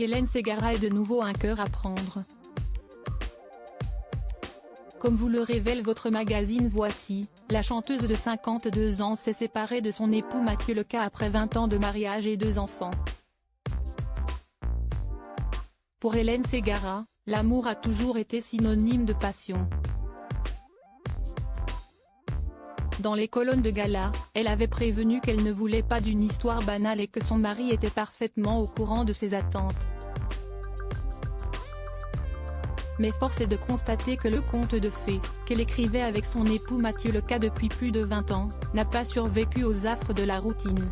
Hélène Ségara est de nouveau un cœur à prendre. Comme vous le révèle votre magazine Voici, la chanteuse de 52 ans s'est séparée de son époux Mathieu Leca après 20 ans de mariage et 2 enfants. Pour Hélène Ségara, l'amour a toujours été synonyme de passion. Dans les colonnes de Gala, elle avait prévenu qu'elle ne voulait pas d'une histoire banale et que son mari était parfaitement au courant de ses attentes. Mais force est de constater que le conte de fées, qu'elle écrivait avec son époux Mathieu Leca depuis plus de 20 ans, n'a pas survécu aux affres de la routine.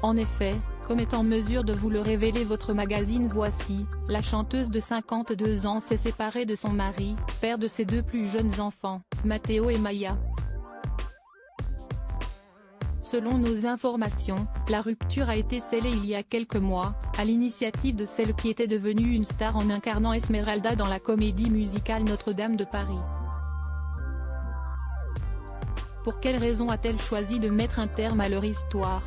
En effet, comme est en mesure de vous le révéler votre magazine Voici, la chanteuse de 52 ans s'est séparée de son mari, père de ses 2 plus jeunes enfants, Matteo et Maya. Selon nos informations, la rupture a été scellée il y a quelques mois, à l'initiative de celle qui était devenue une star en incarnant Esmeralda dans la comédie musicale Notre-Dame de Paris. Pour quelle raison a-t-elle choisi de mettre un terme à leur histoire ?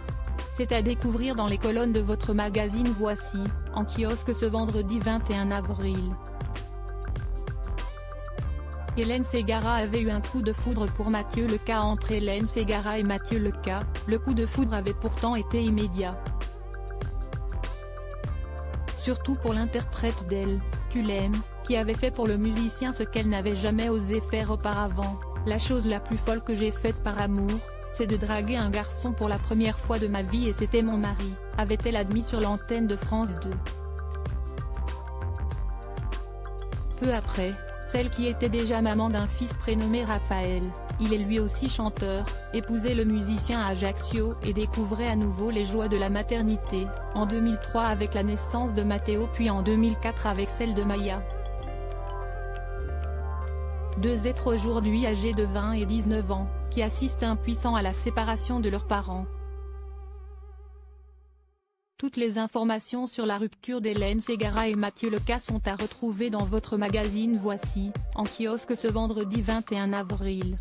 C'est à découvrir dans les colonnes de votre magazine Voici, en kiosque ce vendredi 21 avril. Hélène Ségara avait eu un coup de foudre pour Mathieu Leca. Entre Hélène Ségara et Mathieu Leca, le coup de foudre avait pourtant été immédiat. Surtout pour l'interprète d'Elle, Tu l'aimes, qui avait fait pour le musicien ce qu'elle n'avait jamais osé faire auparavant. La chose la plus folle que j'ai faite par amour, c'est de draguer un garçon pour la première fois de ma vie et c'était mon mari, avait-elle admis sur l'antenne de France 2. Peu après, celle qui était déjà maman d'un fils prénommé Raphaël, il est lui aussi chanteur, épousait le musicien à Ajaccio et découvrait à nouveau les joies de la maternité, en 2003 avec la naissance de Matteo puis en 2004 avec celle de Maya. 2 êtres aujourd'hui âgés de 20 et 19 ans, qui assistent impuissants à la séparation de leurs parents. Toutes les informations sur la rupture d'Hélène Ségara et Mathieu Leca sont à retrouver dans votre magazine Voici, en kiosque ce vendredi 21 avril.